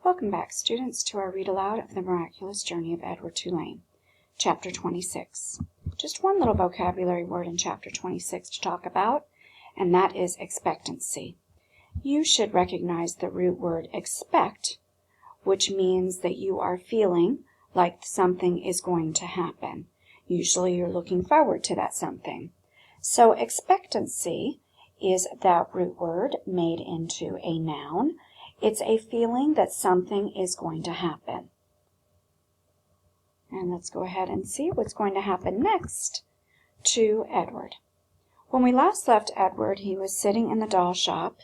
Welcome back, students, to our read aloud of the miraculous journey of Edward Tulane, Chapter 26. Just one little vocabulary word in Chapter 26 to talk about, and that is expectancy. You should recognize the root word expect, which means that you are feeling like something is going to happen. Usually you're looking forward to that something. So expectancy is that root word made into a noun. It's a feeling that something is going to happen. And let's go ahead and see what's going to happen next to Edward. When we last left Edward, he was sitting in the doll shop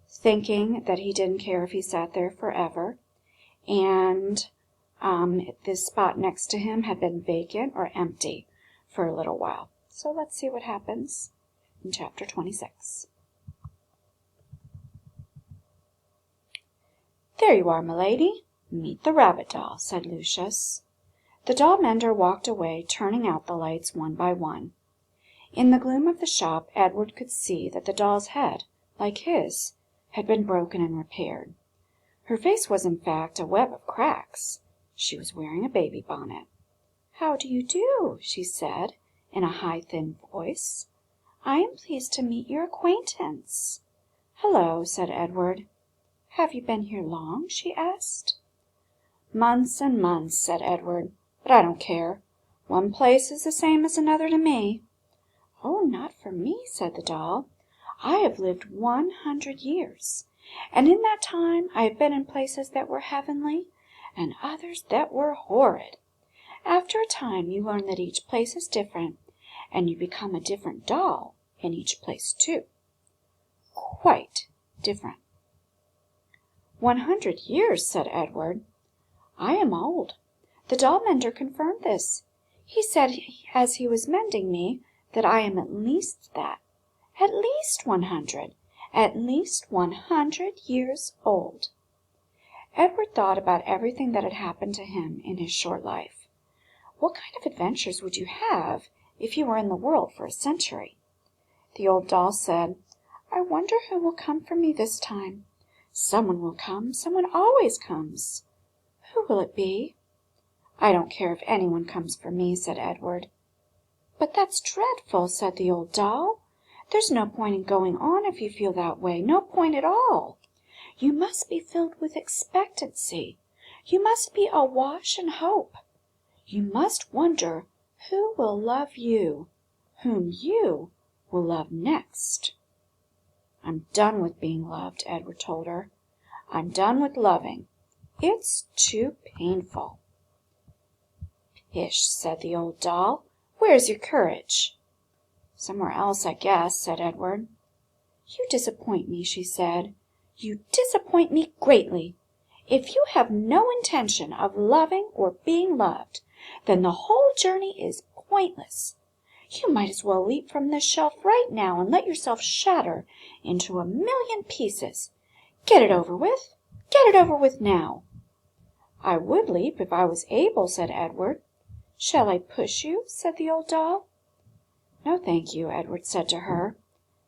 thinking that he didn't care if he sat there forever. And this spot next to him had been vacant or empty for a little while. So let's see what happens in Chapter 26. "There you are, milady. Meet the rabbit doll," said Lucius. The doll mender walked away, turning out the lights one by one. In the gloom of the shop, Edward could see that the doll's head, like his, had been broken and repaired. Her face was, in fact, a web of cracks. She was wearing a baby bonnet. "How do you do?" she said, in a high, thin voice. "I am pleased to meet your acquaintance." "Hello," said Edward. "Have you been here long?" she asked. "Months and months," said Edward, "but I don't care. One place is the same as another to me." "Oh, not for me," said the doll. "I have lived 100 years, and in that time I have been in places that were heavenly and others that were horrid. After a time you learn that each place is different, and you become a different doll in each place too. Quite different." 100 years, said Edward. "I am old. The doll mender confirmed this. He said as he was mending me that I am at least that. At least 100. At least 100 years old." Edward thought about everything that had happened to him in his short life. What kind of adventures would you have if you were in the world for a century? The old doll said, "I wonder who will come for me this time. Someone will come. Someone always comes. Who will it be?" "I don't care if anyone comes for me," said Edward. "But that's dreadful," said the old doll. "There's no point in going on if you feel that way. No point at all. You must be filled with expectancy. You must be awash in hope. You must wonder who will love you, whom you will love next." "I'm done with being loved," Edward told her. "I'm done with loving. It's too painful." "Pish," said the old doll. "Where's your courage?" "Somewhere else, I guess," said Edward. "You disappoint me," she said. "You disappoint me greatly. If you have no intention of loving or being loved, then the whole journey is pointless. You might as well leap from this shelf right now and let yourself shatter into 1,000,000 pieces. Get it over with. Get it over with now." "I would leap if I was able," said Edward. "Shall I push you?" said the old doll. "No, thank you," Edward said to her.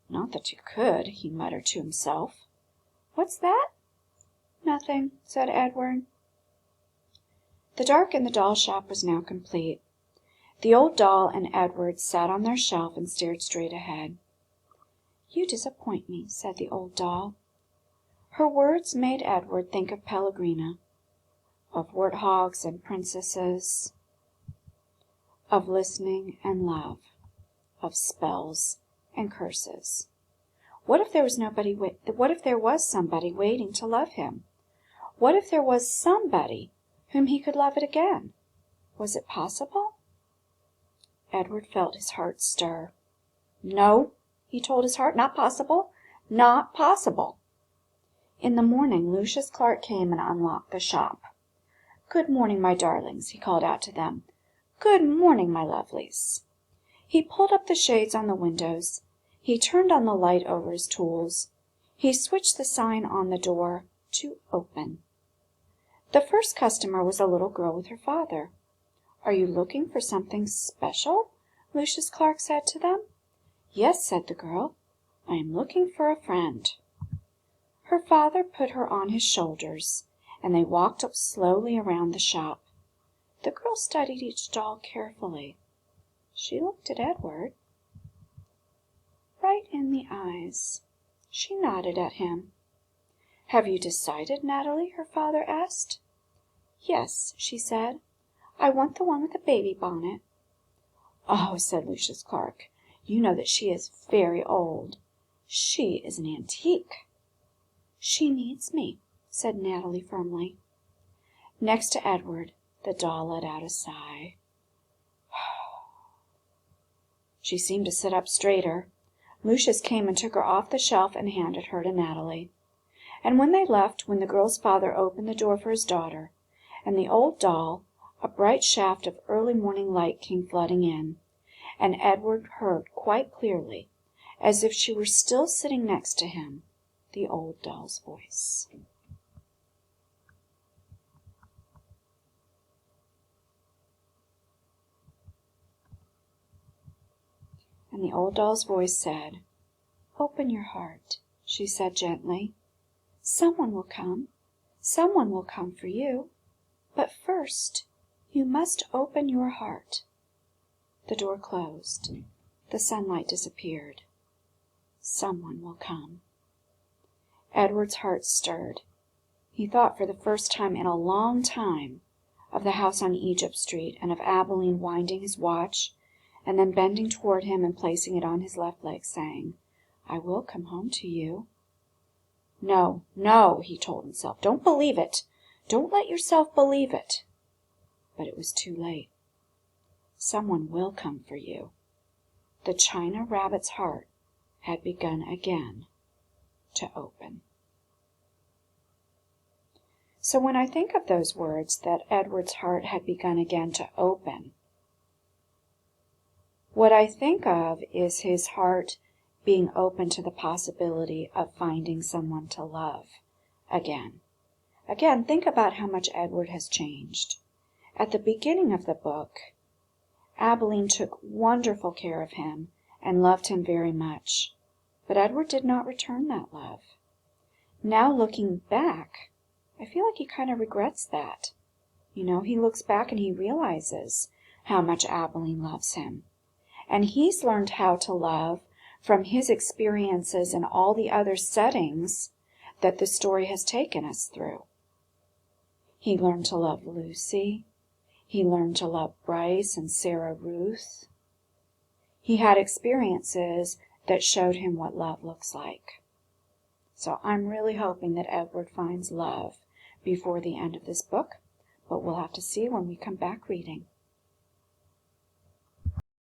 "Not that you could," he muttered to himself. "What's that?" "Nothing," said Edward. The dark in the doll shop was now complete. The old doll and Edward sat on their shelf and stared straight ahead. "You disappoint me," said the old doll. Her words made Edward think of Pellegrina, of warthogs and princesses, of listening and love, of spells and curses. What if there was somebody waiting to love him? What if there was somebody whom he could love again? Was it possible? Edward felt his heart stir. "No," he told his heart, "not possible. Not possible." In the morning Lucius Clark came and unlocked the shop. "Good morning, my darlings," he called out to them. "Good morning, my lovelies." He pulled up the shades on the windows. He turned on the light over his tools. He switched the sign on the door to open. The first customer was a little girl with her father. "Are you looking for something special?" Lucius Clark said to them. "Yes," said the girl. "I am looking for a friend." Her father put her on his shoulders, and they walked up slowly around the shop. The girl studied each doll carefully. She looked at Edward, right in the eyes. She nodded at him. "Have you decided, Natalie?" her father asked. "Yes," she said. "I want the one with the baby bonnet." "Oh," said Lucius Clark, "you know that she is very old. She is an antique." "She needs me," said Natalie firmly. Next to Edward, the doll let out a sigh. She seemed to sit up straighter. Lucius came and took her off the shelf and handed her to Natalie. And when they left, when the girl's father opened the door for his daughter, and the old doll, a bright shaft of early morning light came flooding in, and Edward heard quite clearly, as if she were still sitting next to him, the old doll's voice. And the old doll's voice said, "Open your heart," she said gently. "Someone will come. Someone will come for you. But first, you must open your heart." The door closed. The sunlight disappeared. Someone will come. Edward's heart stirred. He thought for the first time in a long time of the house on Egypt Street, and of Abilene winding his watch, and then bending toward him and placing it on his left leg, saying, "I will come home to you." "No, no," he told himself. "Don't believe it. Don't let yourself believe it." But it was too late. Someone will come for you. The China Rabbit's heart had begun again to open. So when I think of those words, that Edward's heart had begun again to open, what I think of is his heart being open to the possibility of finding someone to love again. Again, think about how much Edward has changed. At the beginning of the book, Abilene took wonderful care of him and loved him very much, but Edward did not return that love. Now looking back, I feel like he kind of regrets that. He looks back and he realizes how much Abilene loves him. And he's learned how to love from his experiences in all the other settings that the story has taken us through. He learned to love Lucy. He learned to love Bryce and Sarah Ruth. He had experiences that showed him what love looks like. So I'm really hoping that Edward finds love before the end of this book, but we'll have to see when we come back reading.